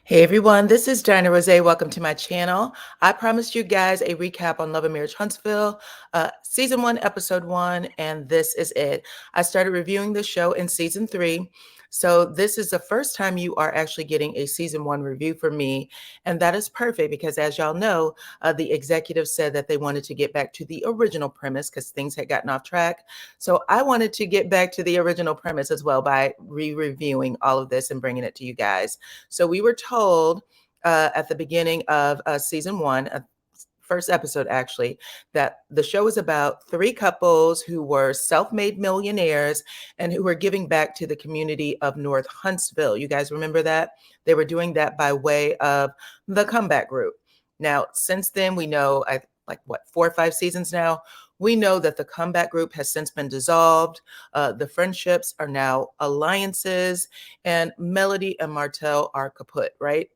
Hey everyone, this is DyanaRozay. Welcome to my channel. I promised you guys a recap on Love and Marriage Huntsville, season 1, episode 1, and this is it. I started reviewing the show in season 3. So this is the first time you are actually getting a season 1 review from me. And that is perfect because as y'all know, the executives said that they wanted to get back to the original premise because things had gotten off track. So I wanted to get back to the original premise as well by re-reviewing all of this and bringing it to you guys. So we were told at the beginning of season 1, first episode actually, that the show is about 3 couples who were self-made millionaires and who were giving back to the community of North Huntsville. You guys remember that? They were doing that by way of the Comeback Group. Now, since then, we know, like what, 4 or 5 seasons now, we know that the Comeback Group has since been dissolved. The friendships are now alliances, and Melody and Martell are kaput, right?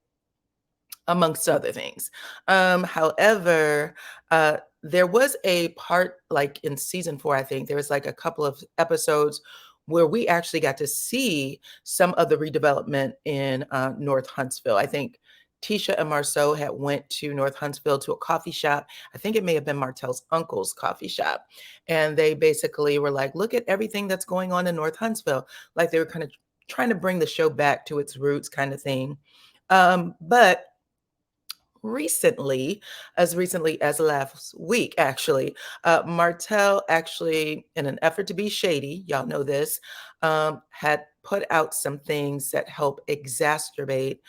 Amongst other things. However, there was a part like in season 4, I think there was like a couple of episodes where we actually got to see some of the redevelopment in North Huntsville. I think Tisha and Marsau had went to North Huntsville to a coffee shop. I think it may have been Martell's uncle's coffee shop. And they basically were like, look at everything that's going on in North Huntsville. Like they were kind of trying to bring the show back to its roots kind of thing. But recently as last week, actually, Martell actually, in an effort to be shady, y'all know this, had put out some things that help exacerbate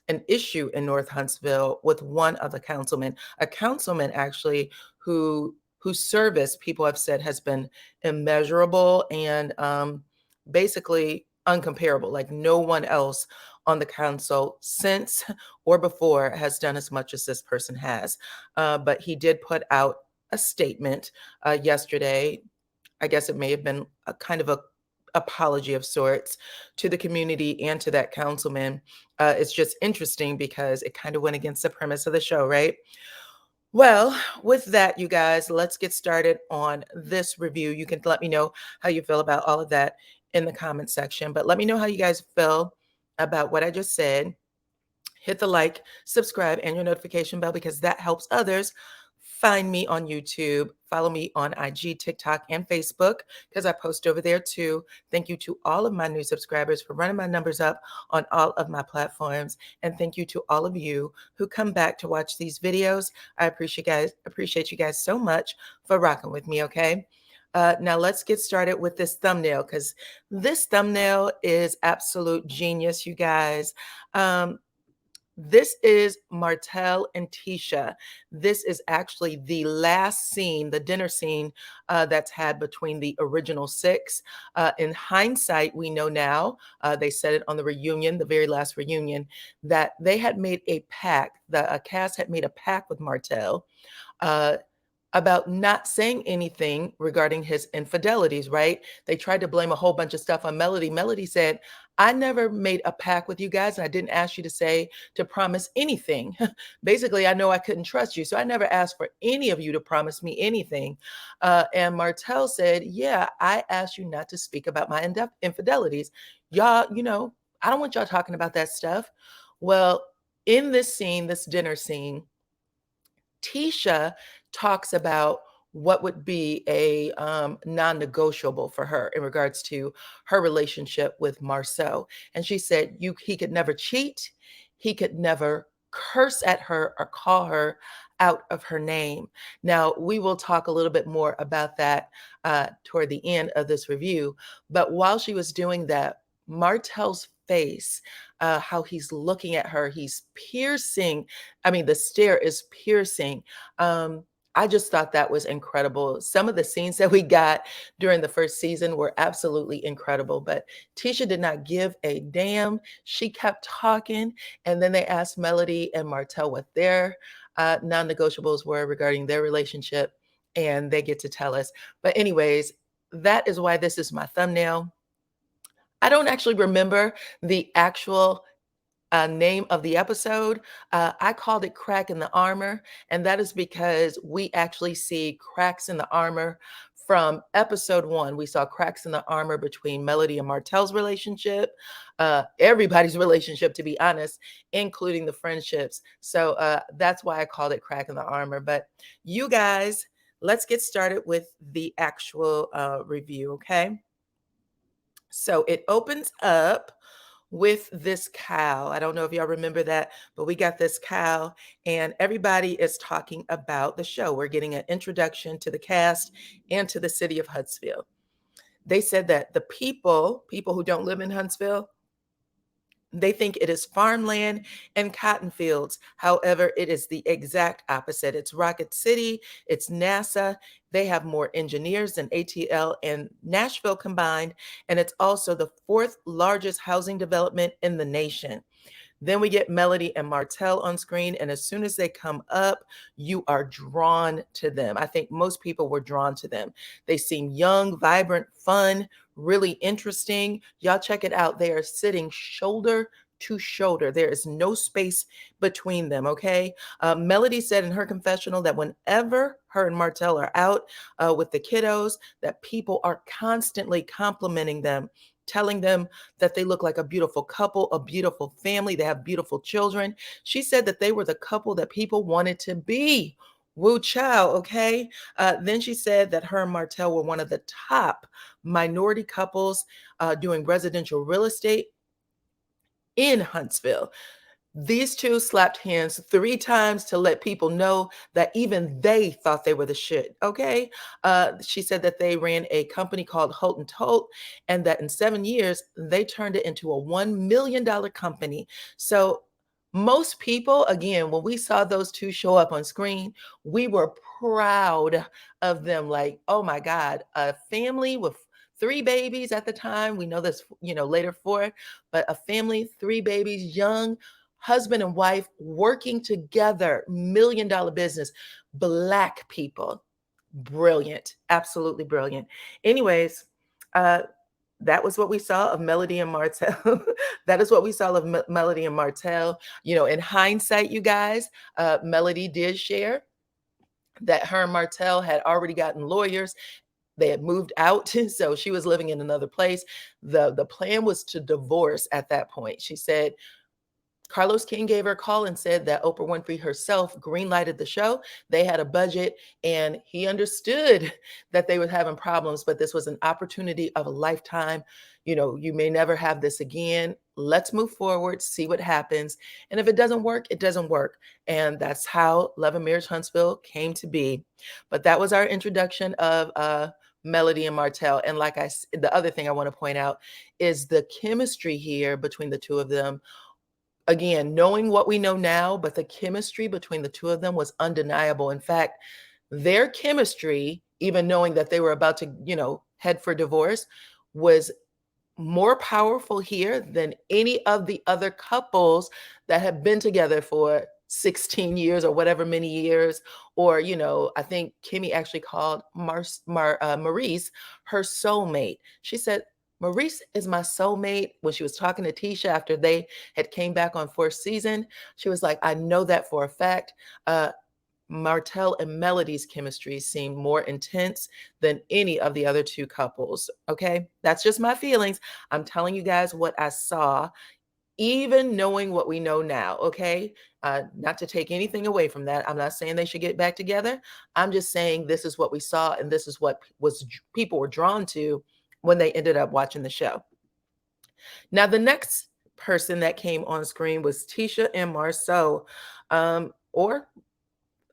an issue in North Huntsville with one of the councilmen, a councilman actually whose service people have said has been immeasurable and basically uncomparable. Like no one else on the council since or before has done as much as this person has. But he did put out a statement yesterday. I guess it may have been a kind of a apology of sorts to the community and to that councilman. It's just interesting because it kind of went against the premise of the show, right? Well, with that, you guys, let's get started on this review. You can let me know how you feel about all of that in the comment section, but let me know how you guys feel about what I just said. Hit the like, subscribe, and your notification bell because that helps others find me on YouTube. Follow me on IG, TikTok, and Facebook because I post over there too. Thank you to all of my new subscribers for running my numbers up on all of my platforms. And thank you to all of you who come back to watch these videos. I appreciate you guys so much for rocking with me, okay? Now let's get started with this thumbnail because this thumbnail is absolute genius, you guys. This is Martell and Tisha. This is actually the last scene, the dinner scene that's had between the original 6. In hindsight, we know now, they said it on the reunion, the very last reunion, that they had made a pact, the cast had made a pact with Martell about not saying anything regarding his infidelities, right? They tried to blame a whole bunch of stuff on Melody. Melody said, I never made a pact with you guys, and I didn't ask you to promise anything. Basically, I know I couldn't trust you, so I never asked for any of you to promise me anything. And Martell said, yeah, I asked you not to speak about my infidelities. Y'all, I don't want y'all talking about that stuff. Well, in this scene, this dinner scene, Tisha talks about what would be a non-negotiable for her in regards to her relationship with Marsau. And she said he could never cheat, he could never curse at her or call her out of her name. Now, we will talk a little bit more about that toward the end of this review. But while she was doing that, Martell's face, how he's looking at her, he's piercing. I mean, the stare is piercing. I just thought that was incredible. Some of the scenes that we got during the first season were absolutely incredible, but Tisha did not give a damn. She kept talking, and then they asked Melody and Martell what their non-negotiables were regarding their relationship, and they get to tell us. But anyways, that is why this is my thumbnail. I don't actually remember the actual name of the episode. I called it Crack in the Armor, and that is because we actually see cracks in the armor from episode 1, we saw cracks in the armor between Melody and Martell's relationship, everybody's relationship, to be honest, including the friendships. So that's why I called it crack in the armor. But you guys, let's get started with the actual review, okay? So it opens up with this cow. I don't know if y'all remember that, but we got this cow, and everybody is talking about the show. We're getting an introduction to the cast and to the city of Huntsville. They said that the people who don't live in Huntsville, they think it is farmland and cotton fields. However, it is the exact opposite. It's Rocket City, it's NASA. They have more engineers than ATL and Nashville combined, and it's also the 4th largest housing development in the nation. Then we get Melody and Martell on screen, and as soon as they come up, you are drawn to them. I think most people were drawn to them. They seem young, vibrant, fun, really interesting. Y'all check it out. They are sitting shoulder to shoulder. There is no space between them, okay? Melody said in her confessional that whenever her and Martell are out with the kiddos, that people are constantly complimenting them, telling them that they look like a beautiful couple, a beautiful family. They have beautiful children. She said that they were the couple that people wanted to be. Woo chow, okay? Then she said that her and Martell were one of the top minority couples doing residential real estate in Huntsville. These two slapped hands 3 times to let people know that even they thought they were the shit, okay? She said that they ran a company called Holt and Tolt, and that in 7 years, they turned it into a $1 million company. So most people, again, when we saw those two show up on screen, we were proud of them. Like, oh my God, a family with 3 babies at the time. We know this, later for it, but a family, 3 babies, young, husband and wife working together, $1 million business, Black people. Brilliant, absolutely brilliant. Anyways, that was what we saw of Melody and Martell. That is what we saw of Melody and Martell. In hindsight, you guys, Melody did share that her and Martell had already gotten lawyers. They had moved out, so she was living in another place. The plan was to divorce at that point. She said Carlos King gave her a call and said that Oprah Winfrey herself greenlighted the show. They had a budget, and he understood that they were having problems, but this was an opportunity of a lifetime. You may never have this again. Let's move forward, see what happens. And if it doesn't work, it doesn't work. And that's how Love and Marriage Huntsville came to be. But that was our introduction of Melody and Martell. And the other thing I want to point out is the chemistry here between the two of them. Again, knowing what we know now, but the chemistry between the two of them was undeniable. In fact, their chemistry, even knowing that they were about to, head for divorce, was more powerful here than any of the other couples that have been together for 16 years or whatever many years. Or, I think Kimmy actually called Maurice her soulmate. She said, Maurice is my soulmate. When she was talking to Tisha after they had came back on 4th season, she was like, I know that for a fact. Martell and Melody's chemistry seemed more intense than any of the other 2 couples. Okay, that's just my feelings. I'm telling you guys what I saw, even knowing what we know now. Okay, not to take anything away from that. I'm not saying they should get back together. I'm just saying this is what we saw, and this is what people were drawn to when they ended up watching the show. Now, the next person that came on screen was Tisha and Marsau, or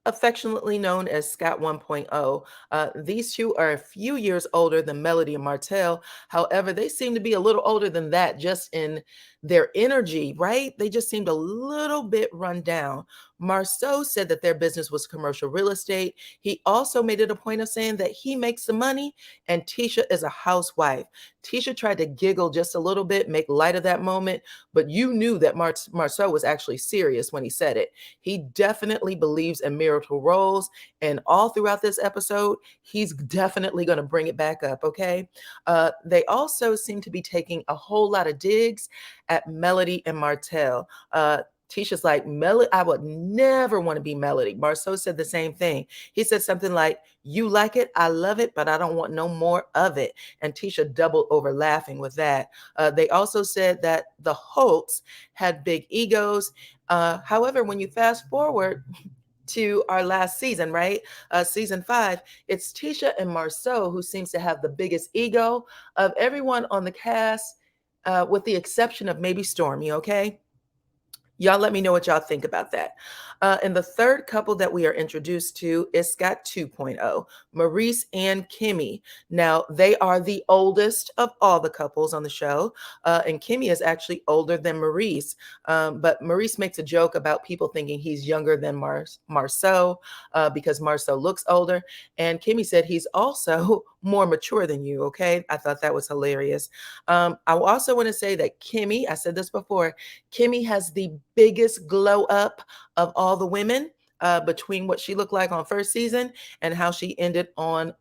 affectionately known as Scott 1.0. These two are a few years older than Melody and Martell. However, they seem to be a little older than that just in their energy, right? They just seemed a little bit run down. Marsau said that their business was commercial real estate. He also made it a point of saying that he makes the money and Tisha is a housewife. Tisha tried to giggle just a little bit, make light of that moment, but you knew that Marsau was actually serious when he said it. He definitely believes in marital roles, and all throughout this episode, he's definitely going to bring it back up, okay? They also seem to be taking a whole lot of digs at Melody and Martell. Tisha's like, Melody, I would never want to be Melody. Marsau said the same thing. He said something like, you like it, I love it, but I don't want no more of it. And Tisha doubled over laughing with that. They also said that the Holts had big egos. However, when you fast forward to our last season, right? Season 5, it's Tisha and Marsau who seems to have the biggest ego of everyone on the cast, with the exception of maybe Stormi, okay? Y'all let me know what y'all think about that. And the third couple that we are introduced to is Scott 2.0, Maurice and Kimmy. Now, they are the oldest of all the couples on the show. And Kimmy is actually older than Maurice. But Maurice makes a joke about people thinking he's younger than Marsau, because Marsau looks older. And Kimmy said he's also more mature than you, okay? I thought that was hilarious. I also want to say that Kimmy, I said this before, Kimmy has the biggest glow up of all the women, between what she looked like on first season and how she ended on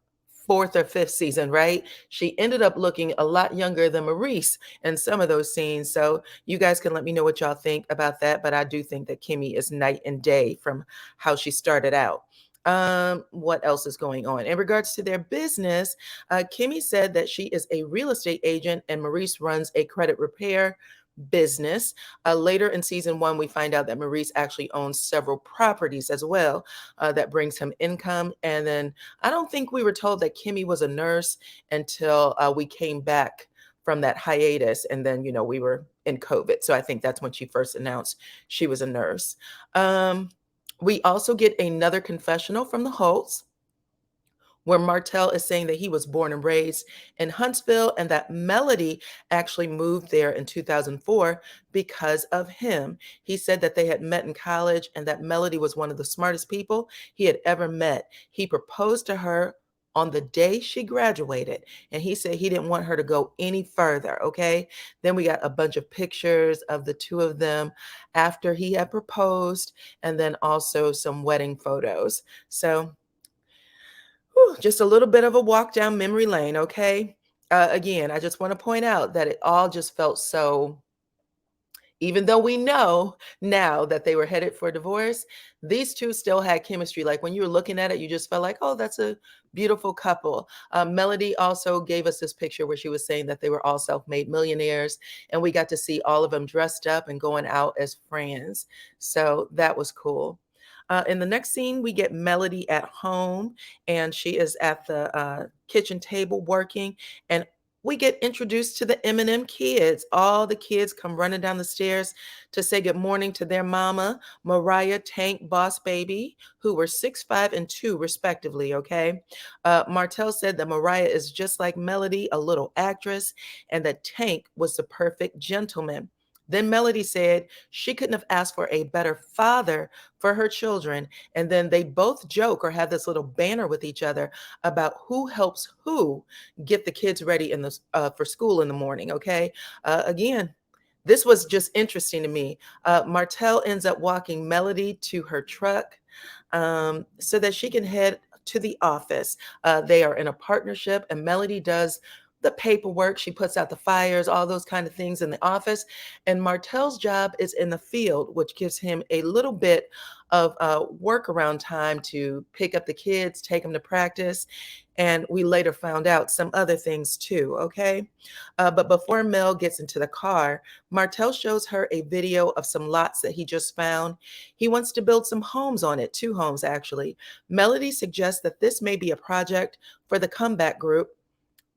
fourth or fifth season, right? She ended up looking a lot younger than Maurice in some of those scenes. So you guys can let me know what y'all think about that. But I do think that Kimmy is night and day from how she started out. What else is going on? In regards to their business, Kimmy said that she is a real estate agent and Maurice runs a credit repair business. Later in season 1, we find out that Maurice actually owns several properties as well, that brings him income. And then I don't think we were told that Kimmy was a nurse until we came back from that hiatus. And then, we were in COVID. So I think that's when she first announced she was a nurse. We also get another confessional from the Holts, where Martell is saying that he was born and raised in Huntsville and that Melody actually moved there in 2004 because of him. He said that they had met in college and that Melody was one of the smartest people he had ever met. He proposed to her on the day she graduated, and he said he didn't want her to go any further, okay? Then we got a bunch of pictures of the two of them after he had proposed, and then also some wedding photos. So just a little bit of a walk down memory lane, okay? Again, I just want to point out that it all just felt so, even though we know now that they were headed for divorce, these two still had chemistry. Like when you were looking at it, you just felt like, oh, that's a beautiful couple. Melody also gave us this picture where she was saying that they were all self-made millionaires, and we got to see all of them dressed up and going out as friends. So that was cool. In the next scene, we get Melody at home, and she is at the kitchen table working, and we get introduced to the M&M kids. All the kids come running down the stairs to say good morning to their mama, Mariah, Tank, Boss Baby, who were 6'5" and 2 respectively, okay? Martell said that Mariah is just like Melody, a little actress, and that Tank was the perfect gentleman. Then Melody said she couldn't have asked for a better father for her children. And then they both joke or have this little banner with each other about who helps who get the kids ready for school in the morning. Okay. Again, this was just interesting to me. Martell ends up walking Melody to her truck, so that she can head to the office. They are in a partnership, and Melody does the paperwork. She puts out the fires, all those kind of things in the office. And Martell's job is in the field, which gives him a little bit of workaround time to pick up the kids, take them to practice. And we later found out some other things too, okay? But before Mel gets into the car, Martell shows her a video of some lots that he just found. He wants to build some homes on it, 2 homes actually. Melody suggests that this may be a project for the comeback group.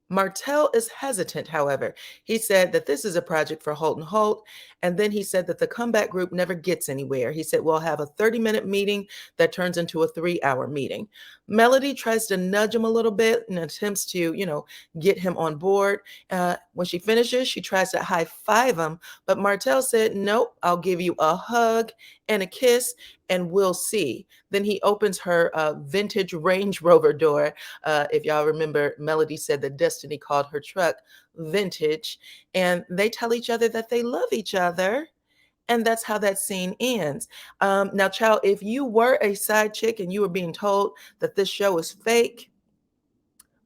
Martell is hesitant, however. He said that this is a project for Holt and Holt, and then he said that the comeback group never gets anywhere. He said, we'll have a 30-minute meeting that turns into a 3-hour meeting. Melody tries to nudge him a little bit and attempts to, get him on board. When she finishes, she tries to high-five him, but Martell said, nope, I'll give you a hug and a kiss, and we'll see. Then he opens her vintage Range Rover door. If y'all remember, Melody said that Destiny called her truck vintage, and they tell each other that they love each other. And that's how that scene ends. Now, child, if you were a side chick and you were being told that this show is fake,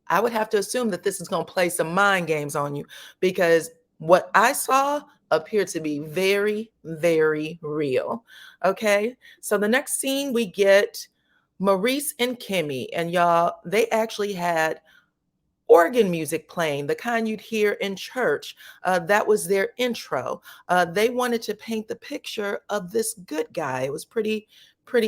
I would have to assume that this is going to play some mind games on you, because what I saw appear to be very, very real. Okay. So the next scene we get Maurice and Kimmy, and y'all, they actually had organ music playing, the kind you'd hear in church. That was their intro. They wanted to paint the picture of this good guy. It was pretty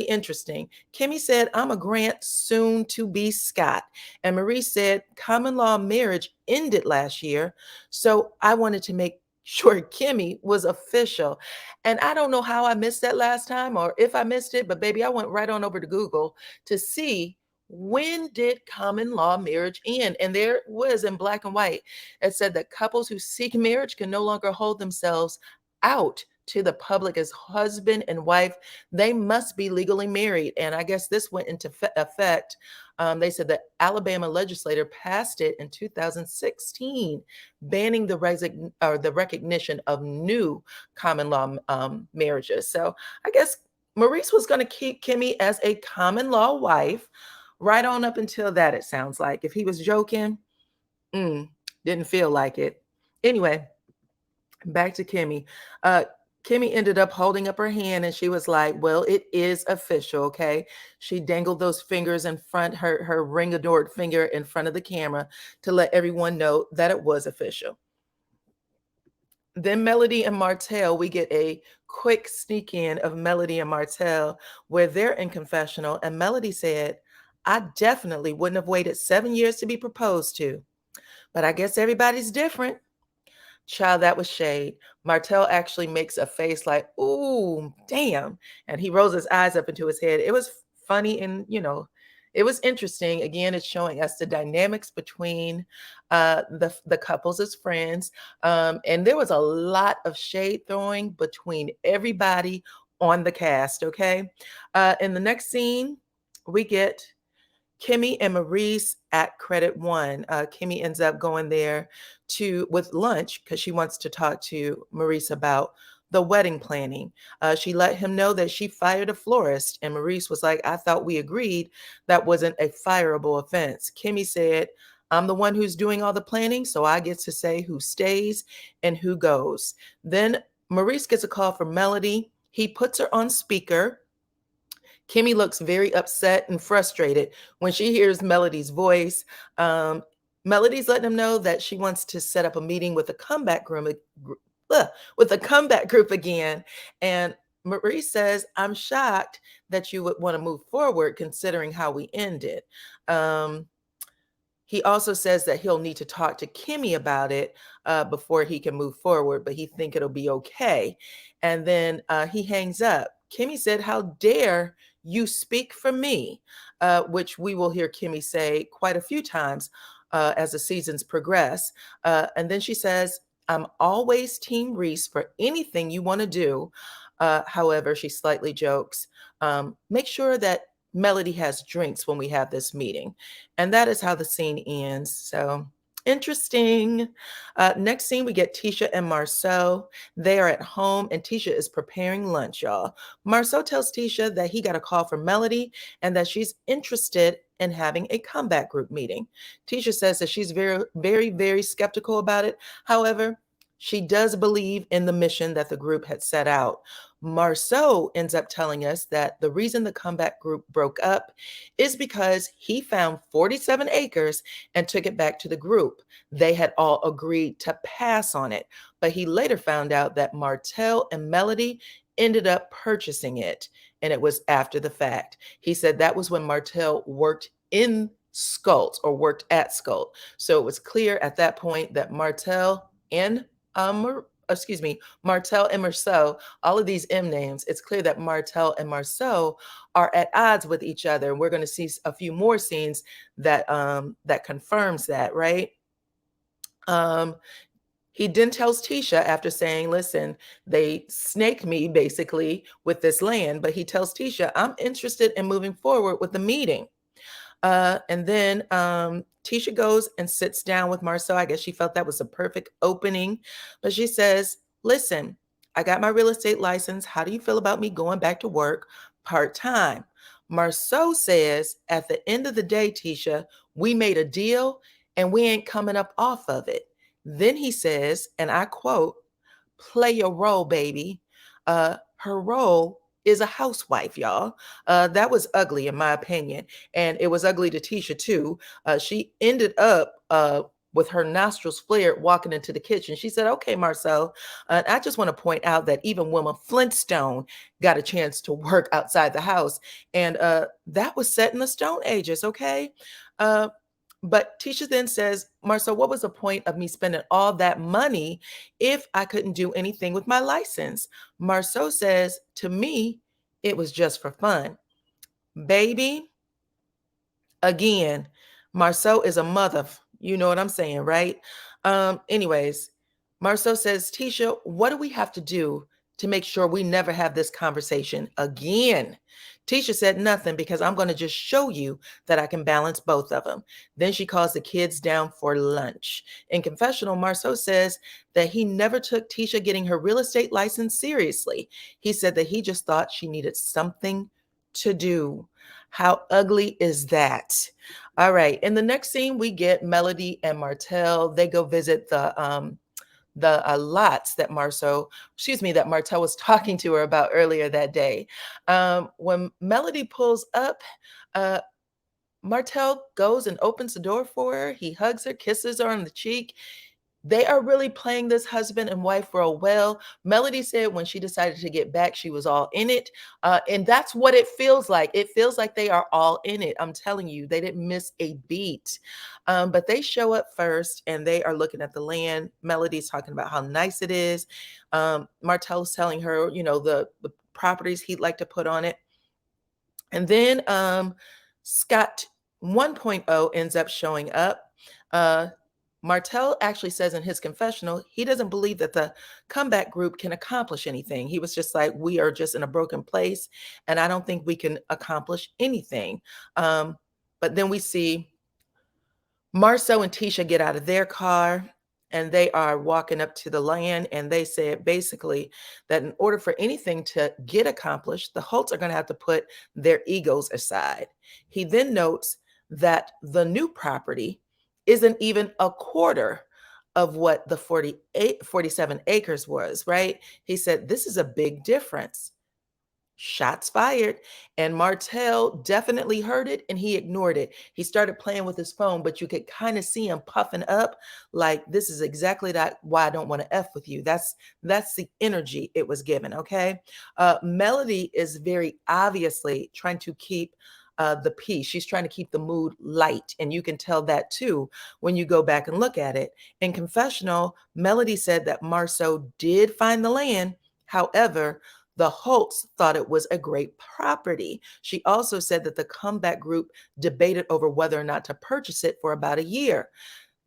interesting. Kimmy said, I'm a Grant, soon to be Scott. And Marie said, common law marriage ended last year. So I wanted to make sure Kimmy was official. And I don't know how I missed that last time or if I missed it, but baby, I went right on over to Google to see when did common law marriage end? And there was in black and white, it said that couples who seek marriage can no longer hold themselves out to the public as husband and wife. They must be legally married. And I guess this went into effect. They said the Alabama legislator passed it in 2016, banning the recognition of new common law marriages. So I guess Maurice was going to keep Kimmy as a common law wife right on up until that, it sounds like. If he was joking, didn't feel like it. Anyway, back to Kimmy. Kimmy ended up holding up her hand and she was like, well, it is official, okay? She dangled those fingers in front, her ring adored finger in front of the camera to let everyone know that it was official. Then Melody and Martell, we get a quick sneak in of Melody and Martell where they're in confessional. And Melody said, I definitely wouldn't have waited 7 years to be proposed to, but I guess everybody's different. Child, that was shade. Martell actually makes a face like, ooh, damn. And he rolls his eyes up into his head. It was funny and, it was interesting. Again, it's showing us the dynamics between the couples as friends. And there was a lot of shade throwing between everybody on the cast, okay? In the next scene, we get Kimmy and Maurice at Credit One. Kimmy ends up going there with lunch because she wants to talk to Maurice about the wedding planning. She let him know that she fired a florist, and Maurice was like, I thought we agreed that wasn't a fireable offense. Kimmy said, I'm the one who's doing all the planning, so I get to say who stays and who goes. Then Maurice gets a call from Melody. He puts her on speaker. Kimmy looks very upset and frustrated when she hears Melody's voice. Melody's letting him know that she wants to set up a meeting with a comeback group again. And Marie says, I'm shocked that you would want to move forward considering how we ended. He also says that he'll need to talk to Kimmy about it before he can move forward, but he think it'll be okay. And then he hangs up. Kimmy said, how dare you speak for me, which we will hear Kimmy say quite a few times as the seasons progress. And then she says, I'm always Team Reese for anything you want to do. However, she slightly jokes, make sure that Melody has drinks when we have this meeting. And that is how the scene ends. So interesting. Next scene, we get Tisha and Marsau. They are at home and Tisha is preparing lunch, y'all. Marsau tells Tisha that he got a call from Melody and that she's interested in having a comeback group meeting. Tisha says that she's very, very, very skeptical about it. However, she does believe in the mission that the group had set out. Marsau ends up telling us that the reason the comeback group broke up is because he found 47 acres and took it back to the group. They had all agreed to pass on it, but he later found out that Martell and Melody ended up purchasing it, and it was after the fact. He said that was when Martell worked in Skult or worked at Skult. So it was clear at that point that Martell and Martell and Marsau, all of these M names, it's clear that Martell and Marsau are at odds with each other. And we're going to see a few more scenes that that confirms that, right? He then tells Tisha after saying, listen, they snaked me basically with this land, but he tells Tisha, I'm interested in moving forward with the meeting. And then Tisha goes and sits down with Marsau. I guess she felt that was a perfect opening. But she says, listen, I got my real estate license. How do you feel about me going back to work part-time? Marsau says, at the end of the day, Tisha, we made a deal and we ain't coming up off of it. Then he says, and I quote, play your role, baby. Her role is a housewife, y'all. That was ugly, in my opinion. And it was ugly to Tisha, too. She ended up with her nostrils flared walking into the kitchen. She said, okay, Marsau. And I just want to point out that even Wilma Flintstone got a chance to work outside the house. And that was set in the Stone Ages, okay? Uh, but Tisha then says, Marsau, what was the point of me spending all that money if I couldn't do anything with my license? Marsau says, to me, it was just for fun. Baby, again, Marsau is a mother. You know what I'm saying, right? Anyways, Marsau says, Tisha, what do we have to do to make sure we never have this conversation again? Tisha said nothing because I'm going to just show you that I can balance both of them. Then she calls the kids down for lunch. In confessional, Marsau says that he never took Tisha getting her real estate license seriously. He said that he just thought she needed something to do. How ugly is that? All right. In the next scene, we get Melody and Martell. They go visit the lots that that Martell was talking to her about earlier that day. When Melody pulls up, uh, Martell goes and opens the door for her. He hugs her, kisses her on the cheek. They are really playing this husband and wife role well. Melody said when she decided to get back, she was all in it. And that's what it feels like. It feels like they are all in it. I'm telling you, they didn't miss a beat. But they show up first and they are looking at the land. Melody's talking about how nice it is. Martell's telling her, the properties he'd like to put on it. And then Scott 1.0 ends up showing up. Martell actually says in his confessional, he doesn't believe that the comeback group can accomplish anything. He was just like, we are just in a broken place, and I don't think we can accomplish anything. But then we see Marsau and Tisha get out of their car and they are walking up to the land, and they said basically that in order for anything to get accomplished, the Holts are going to have to put their egos aside. He then notes that the new property isn't even a quarter of what the 47 acres was, right? He said, this is a big difference. Shots fired. And Martell definitely heard it and he ignored it. He started playing with his phone, but you could kind of see him puffing up like, this is exactly why I don't want to F with you. That's the energy it was given, okay? Melody is very obviously trying to keep the peace. She's trying to keep the mood light. And you can tell that too when you go back and look at it. In confessional, Melody said that Marsau did find the land. However, the Holts thought it was a great property. She also said that the comeback group debated over whether or not to purchase it for about a year.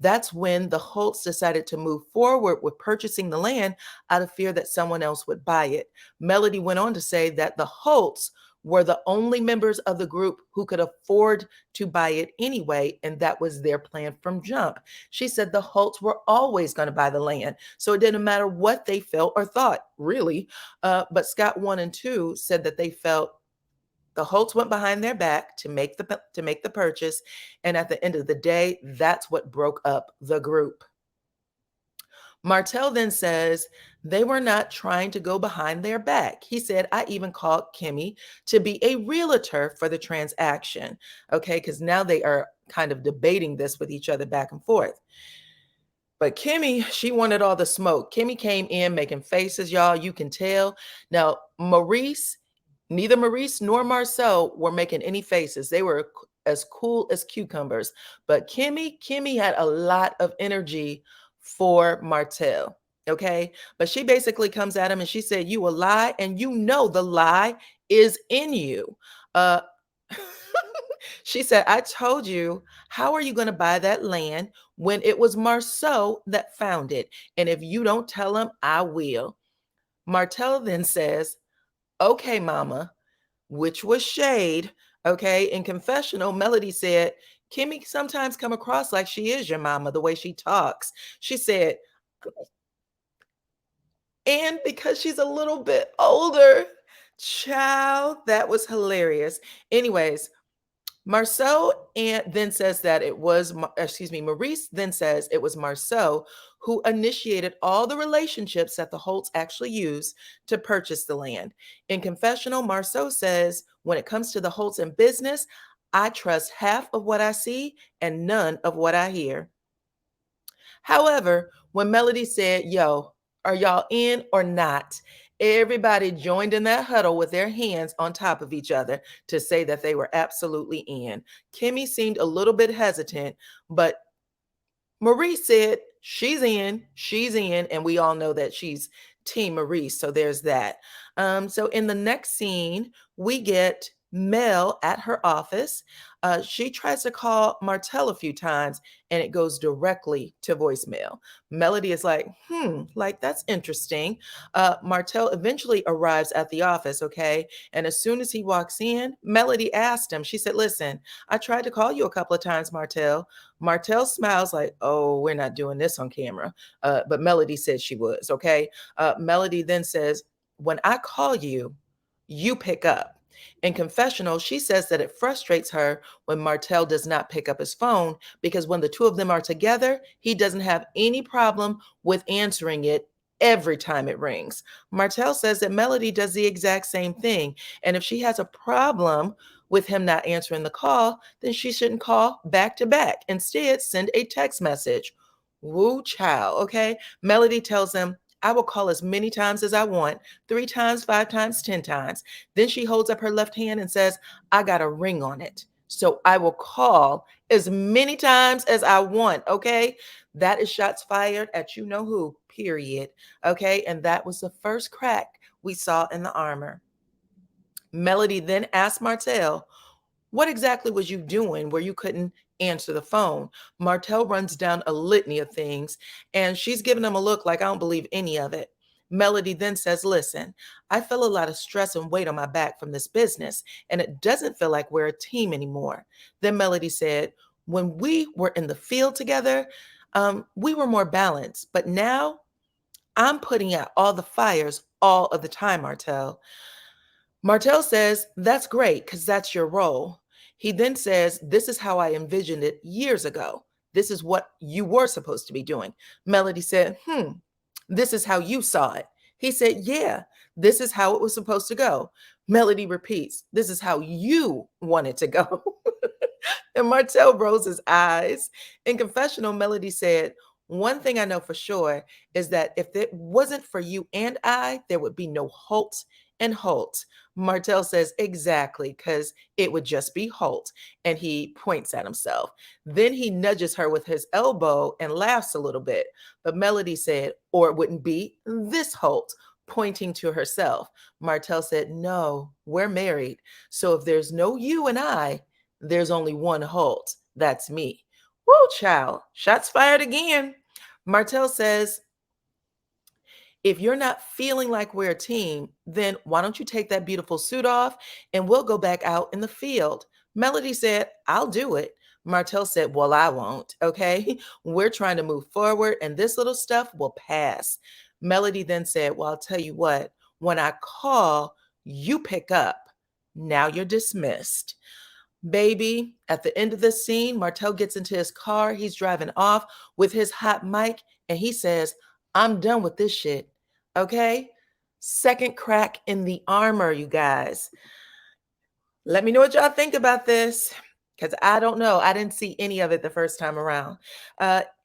That's when the Holts decided to move forward with purchasing the land out of fear that someone else would buy it. Melody went on to say that the Holts were the only members of the group who could afford to buy it anyway, and that was their plan from jump. She said the Holts were always going to buy the land, so it didn't matter what they felt or thought, really. But Scott 1 and 2 said that they felt the Holts went behind their back to make the purchase, and at the end of the day, that's what broke up the group. Martell then says they were not trying to go behind their back. He said, I even called Kimmy to be a realtor for the transaction. Okay, because now they are kind of debating this with each other back and forth. But Kimmy, she wanted all the smoke. Kimmy came in making faces, y'all. You can tell. Now, neither Maurice nor Marsau were making any faces. They were as cool as cucumbers. But Kimmy had a lot of energy for Martell, okay? But she basically comes at him and she said, you a lie, and you know the lie is in you. She said, I told you, how are you going to buy that land when it was Marsau that found it? And if you don't tell him, I will. Martell then says, okay, mama, which was shade. Okay. In confessional, Melody said, Kimmy sometimes come across like she is your mama, the way she talks. She said, and because she's a little bit older, child, that was hilarious. Anyways, Marsau and then says that it was, Maurice then says it was Marsau who initiated all the relationships that the Holts actually used to purchase the land. In confessional, Marsau says, when it comes to the Holts in business, I trust half of what I see and none of what I hear. However, when Melody said, yo, are y'all in or not? Everybody joined in that huddle with their hands on top of each other to say that they were absolutely in. Kimmy seemed a little bit hesitant, but Maurice said she's in, and we all know that she's Team Maurice. So there's that. So in the next scene, we get Mel at her office. She tries to call Martell a few times and it goes directly to voicemail. Melody is like, like that's interesting. Martell eventually arrives at the office, okay? And as soon as he walks in, Melody asked him, she said, listen, I tried to call you a couple of times, Martell. Martell smiles like, oh, we're not doing this on camera. But Melody said she was, okay? Melody then says, when I call you, you pick up. In confessional, she says that it frustrates her when Martell does not pick up his phone because when the two of them are together, he doesn't have any problem with answering it every time it rings. Martell says that Melody does the exact same thing. And if she has a problem with him not answering the call, then she shouldn't call back to back. Instead, send a text message. Woo child, okay? Melody tells him, I will call as many times as I want, 3 times, 5 times, 10 times. Then she holds up her left hand and says, I got a ring on it. So I will call as many times as I want, okay? That is shots fired at you know who, period. Okay, and that was the first crack we saw in the armor. Melody then asked Martell, what exactly was you doing where you couldn't answer the phone? Martell runs down a litany of things, and she's giving him a look like I don't believe any of it. Melody then says, listen, I feel a lot of stress and weight on my back from this business, and it doesn't feel like we're a team anymore. Then Melody said, when we were in the field together, we were more balanced, but now I'm putting out all the fires all of the time, Martell. Martell says, that's great because that's your role. He then says, this is how I envisioned it years ago. This is what you were supposed to be doing. Melody said, this is how you saw it. He said, yeah, this is how it was supposed to go. Melody repeats, this is how you want it to go. And Martell rolls his eyes. In confessional, Melody said, one thing I know for sure is that if it wasn't for you and I, there would be no Holt and Holt. Martell says, exactly, because it would just be Holt. And he points at himself. Then he nudges her with his elbow and laughs a little bit. But Melody said, or it wouldn't be this Holt, pointing to herself. Martell said, no, we're married. So if there's no you and I, there's only one Holt. That's me. Woo, child. Shots fired again. Martell says, if you're not feeling like we're a team, then why don't you take that beautiful suit off and we'll go back out in the field? Melody said, I'll do it. Martell said, well, I won't. Okay. We're trying to move forward and this little stuff will pass. Melody then said, well, I'll tell you what, when I call, you pick up. Now you're dismissed. Baby, at the end of the scene, Martell gets into his car. He's driving off with his hot mic and he says, I'm done with this shit. Okay? Second crack in the armor, you guys. Let me know what y'all think about this because I don't know. I didn't see any of it the first time around.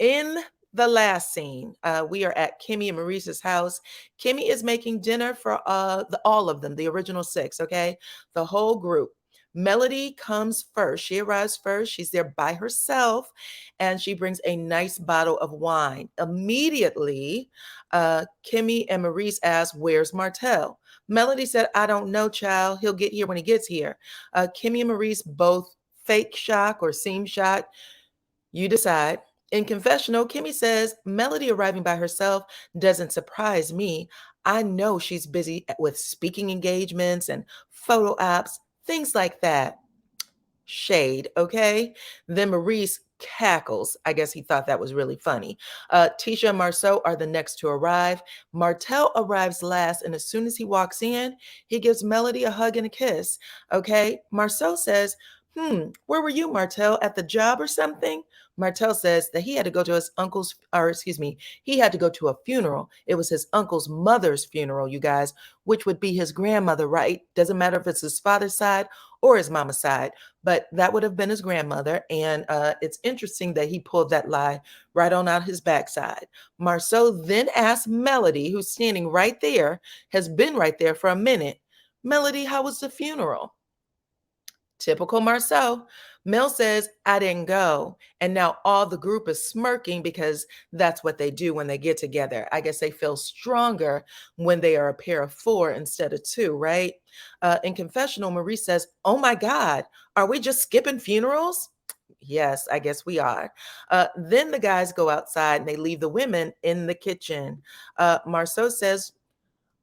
In the last scene, we are at Kimmy and Maurice's house. Kimmy is making dinner for all of them, the original 6, okay? The whole group. Melody comes first. She arrives first. She's there by herself, and she brings a nice bottle of wine. Immediately, Kimmy and Maurice ask, where's Martell? Melody said, I don't know, child. He'll get here when he gets here. Kimmy and Maurice both fake shock or seem shocked. You decide. In confessional, Kimmy says, Melody arriving by herself doesn't surprise me. I know she's busy with speaking engagements and photo ops, things like that. Shade, okay? Then Maurice cackles. I guess he thought that was really funny. Tisha and Marsau are the next to arrive. Martell arrives last, and as soon as he walks in, he gives Melody a hug and a kiss, okay? Marsau says, Where were you, Martell? At the job or something? Martell says that he had to go to his uncle's, or excuse me, he had to go to a funeral. It was his uncle's mother's funeral, you guys, which would be his grandmother, right? Doesn't matter if it's his father's side or his mama's side, but that would have been his grandmother. And it's interesting that he pulled that lie right on out his backside. Marsau then asked Melody, who's standing right there, has been right there for a minute, Melody, how was the funeral? Typical Marsau. Mel says, I didn't go. And now all the group is smirking because that's what they do when they get together. I guess they feel stronger when they are a pair of four instead of two, right? In confessional, Marie says, oh my God, are we just skipping funerals? Yes, I guess we are. Then the guys go outside and they leave the women in the kitchen. Marsau says,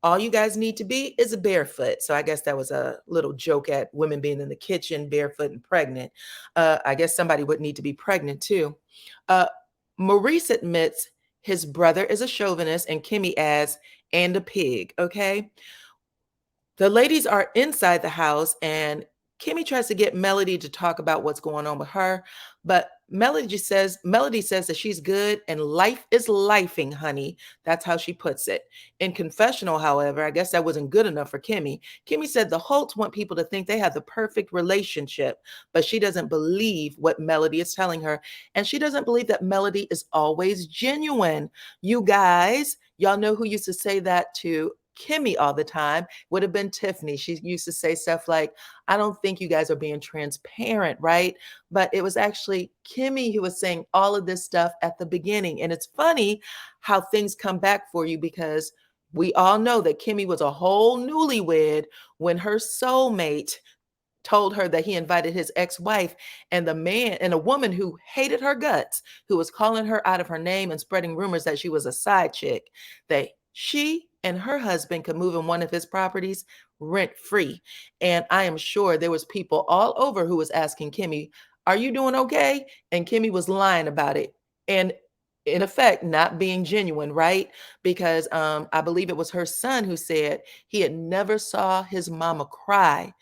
all you guys need to be is a barefoot. So I guess that was a little joke at women being in the kitchen, barefoot and pregnant. I guess somebody would need to be pregnant too. Uh, Maurice admits his brother is a chauvinist, and Kimmy adds, and a pig. Okay. The ladies are inside the house, and Kimmy tries to get Melody to talk about what's going on with her, but Melody says that she's good and life is lifing, honey. That's how she puts it. In confessional, however, I guess that wasn't good enough for Kimmy. Kimmy said the Holts want people to think they have the perfect relationship, but she doesn't believe what Melody is telling her, and she doesn't believe that Melody is always genuine. You guys, y'all know who used to say that to Kimmy all the time? Would have been Tiffany. She used to say stuff like, I don't think you guys are being transparent, right? But it was actually Kimmy who was saying all of this stuff at the beginning. And it's funny how things come back for you, because we all know that Kimmy was a whole newlywed when her soulmate told her that he invited his ex-wife, and the man and a woman who hated her guts, who was calling her out of her name and spreading rumors that she was a side chick, that she and her husband could move in one of his properties rent free. And I am sure there was people all over who was asking Kimmy, are you doing okay? And Kimmy was lying about it. And in effect, not being genuine, right? Because I believe it was her son who said he had never saw his mama cry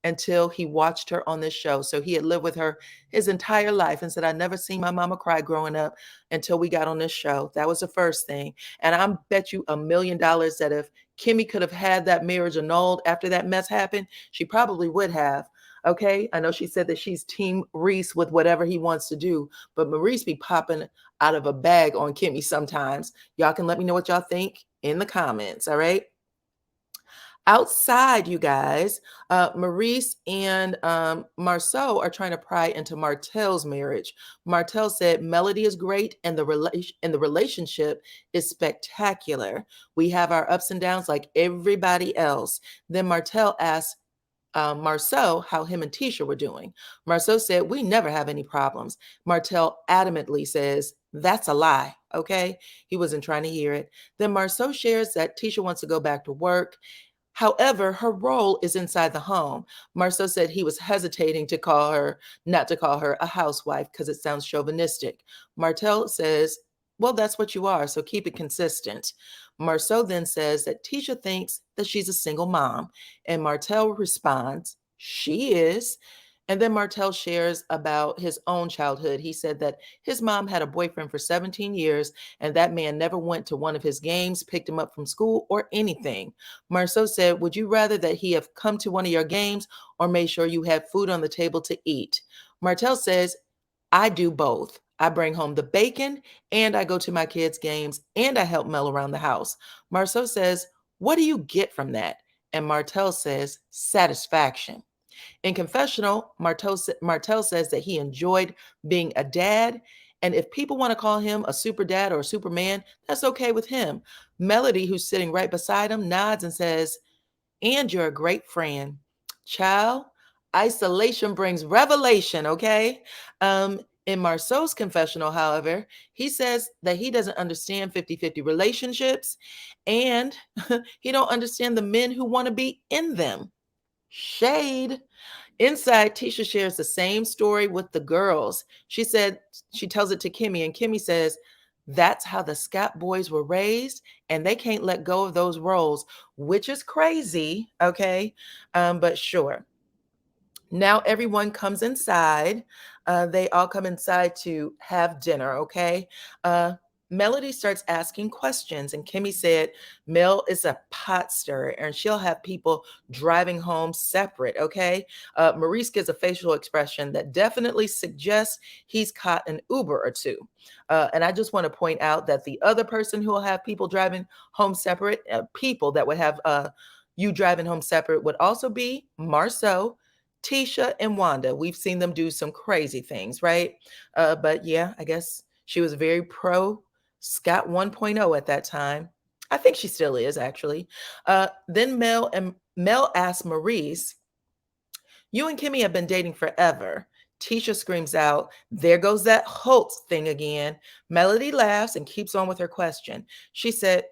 until he watched her on this show. So he had lived with her his entire life and said, I never seen my mama cry growing up until we got on this show. That was the first thing. And I bet you $1,000,000 that if Kimmy could have had that marriage annulled after that mess happened, she probably would have. Okay. I know she said that she's team Reese with whatever he wants to do, but Maurice be popping out of a bag on Kimmy sometimes. Y'all can let me know what y'all think in the comments. All right. Outside, you guys, Maurice and Marsau are trying to pry into Martell's marriage. Martell said Melody is great and the relationship is spectacular. We have our ups and downs like everybody else. Then Martell asked Marsau how him and Tisha were doing. Marsau said, we never have any problems. Martell adamantly says, that's a lie. Okay. He wasn't trying to hear it. Then Marsau shares that Tisha wants to go back to work. However, her role is inside the home. Marsau said he was hesitating not to call her a housewife because it sounds chauvinistic. Martell says, well, that's what you are, so keep it consistent. Marsau then says that Tisha thinks that she's a single mom, and Martell responds, she is. And then Martell shares about his own childhood. He said that his mom had a boyfriend for 17 years, and that man never went to one of his games, picked him up from school, or anything. Marsau said, would you rather that he have come to one of your games or made sure you had food on the table to eat? Martell says, I do both. I bring home the bacon and I go to my kids' games and I help Mel around the house. Marsau says, what do you get from that? And Martell says, satisfaction. In confessional, Martell says that he enjoyed being a dad. And if people want to call him a super dad or a superman, that's okay with him. Melody, who's sitting right beside him, nods and says, and you're a great friend. Child, isolation brings revelation, okay? In Marsau's confessional, however, he says that he doesn't understand 50-50 relationships and he don't understand the men who want to be in them. Shade. Inside, Tisha shares the same story with the girls. She said she tells it to Kimmy, and Kimmy says, that's how the Scott boys were raised, and they can't let go of those roles, which is crazy, okay? But sure. Now everyone comes inside. They all come inside to have dinner, okay? Uh, Melody starts asking questions, and Kimmy said, Mel is a pot stirrer, and she'll have people driving home separate, okay? Maurice gives a facial expression that definitely suggests he's caught an Uber or two. And I just want to point out that the other person who will have people driving home separate, people that would have you driving home separate, would also be Marsau, Tisha, and Wanda. We've seen them do some crazy things, right? But yeah, I guess she was very pro Scott 1.0 at that time. I think she still is, actually. Then Mel asked Maurice, you and Kimmy have been dating forever. Tisha screams out, there goes that Holtz thing again. Melody laughs and keeps on with her question. She said,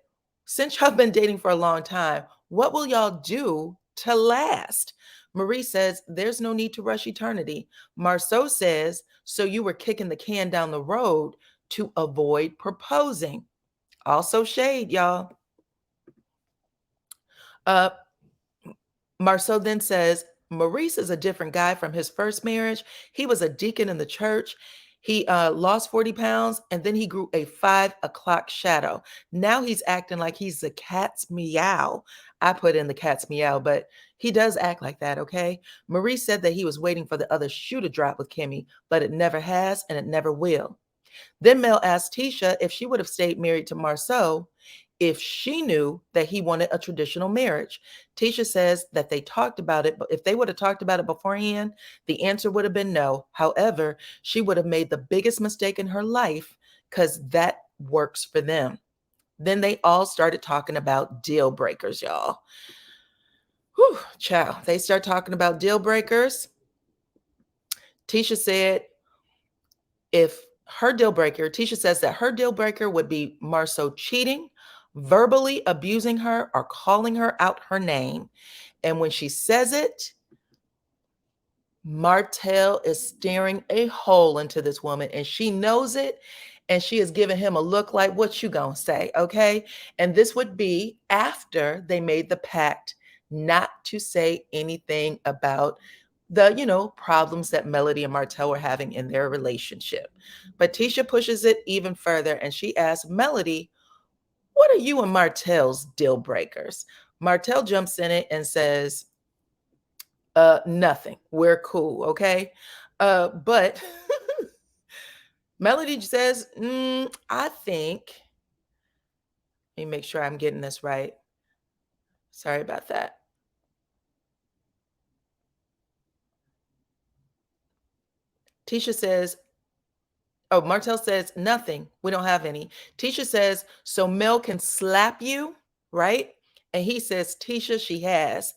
since y'all been dating for a long time, what will y'all do to last? Marie says, there's no need to rush eternity. Marsau says, so you were kicking the can down the road to avoid proposing. Also shade, y'all. Uh, Marsau then says, Maurice is a different guy from his first marriage. He was a deacon in the church. He lost 40 pounds and then he grew a 5 o'clock shadow. Now he's acting like he's the cat's meow. I put in the cat's meow, but he does act like that, okay? Maurice said that he was waiting for the other shoe to drop with Kimmy, but it never has and it never will. Then Mel asked Tisha if she would have stayed married to Marsau if she knew that he wanted a traditional marriage. Tisha says that they talked about it, but if they would have talked about it beforehand, the answer would have been no. However, she would have made the biggest mistake in her life because that works for them. Then they all started talking about deal breakers, y'all. Whew, child. They start talking about deal breakers. Tisha said, Tisha says that her deal breaker would be Marsau cheating, verbally abusing her, or calling her out her name. And when she says it, Martell is staring a hole into this woman and she knows it. And she is giving him a look like, what you gonna say, okay? And this would be after they made the pact not to say anything about the problems that Melody and Martell were having in their relationship. But Tisha pushes it even further and she asks Melody, what are you and Martell's deal breakers? Martell jumps in it and says, nothing. We're cool, okay? But Melody says, I think, let me make sure I'm getting this right. Sorry about that. Tisha says, oh, Martell says, nothing. We don't have any. Tisha says, so Mel can slap you, right? And he says, Tisha, she has.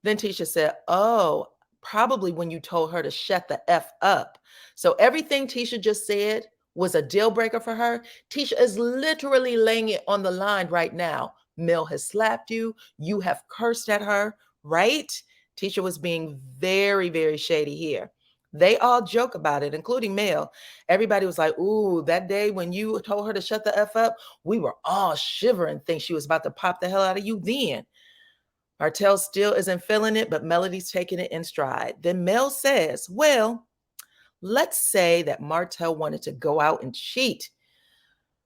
Then Tisha said, oh, probably when you told her to shut the F up. So everything Tisha just said was a deal breaker for her. Tisha is literally laying it on the line right now. Mel has slapped you. You have cursed at her, right? Tisha was being very, very shady here. They all joke about it, including Mel. Everybody was like, ooh, that day when you told her to shut the F up, we were all shivering, think she was about to pop the hell out of you then. Martell still isn't feeling it, but Melody's taking it in stride. Then Mel says, well, let's say that Martell wanted to go out and cheat,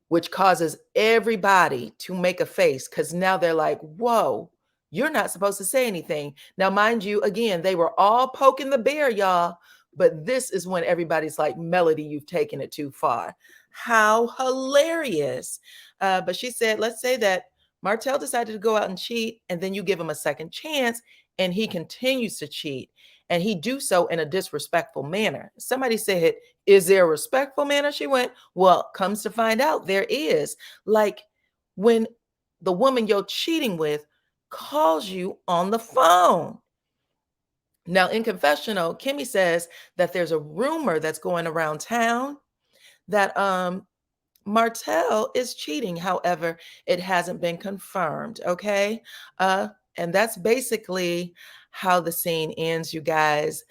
which causes everybody to make a face because now they're like, whoa, you're not supposed to say anything. Now, mind you, again, they were all poking the bear, y'all, but this is when everybody's like, Melody, you've taken it too far. How hilarious. But she said, let's say that Martell decided to go out and cheat, and then you give him a second chance, and he continues to cheat, and he do so in a disrespectful manner. Somebody said, is there a respectful manner? She went, well, comes to find out, there is. Like when the woman you're cheating with calls you on the phone. Now, in confessional, Kimmy says that there's a rumor that's going around town that Martell is cheating. However, it hasn't been confirmed, okay? And that's basically how the scene ends, you guys.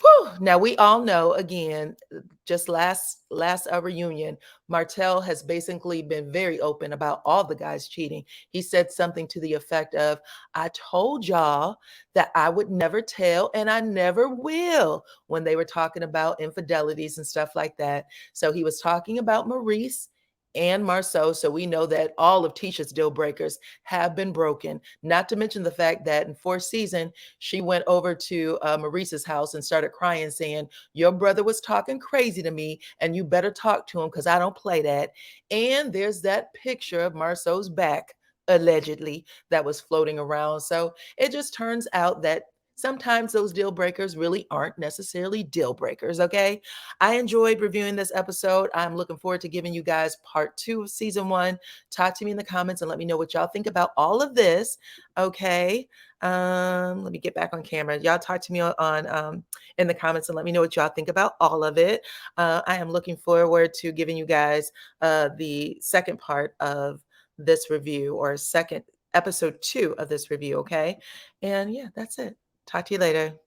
Whew. Now we all know again, just last reunion, Martell has basically been very open about all the guys cheating. He said something to the effect of, "I told y'all that I would never tell, and I never will," when they were talking about infidelities and stuff like that. So he was talking about Maurice and Marsau. So we know that all of Tisha's deal breakers have been broken. Not to mention the fact that in fourth season, she went over to Maurice's house and started crying, saying, "Your brother was talking crazy to me, and you better talk to him because I don't play that." And there's that picture of Marsau's back, allegedly, that was floating around. So it just turns out that sometimes those deal breakers really aren't necessarily deal breakers, okay? I enjoyed reviewing this episode. I'm looking forward to giving you guys part 2 of season 1. Talk to me in the comments and let me know what y'all think about all of this, okay? Let me get back on camera. Y'all talk to me on in the comments and let me know what y'all think about all of it. I am looking forward to giving you guys the second part of this review, or second episode 2 of this review, okay? And yeah, that's it. Talk to you later.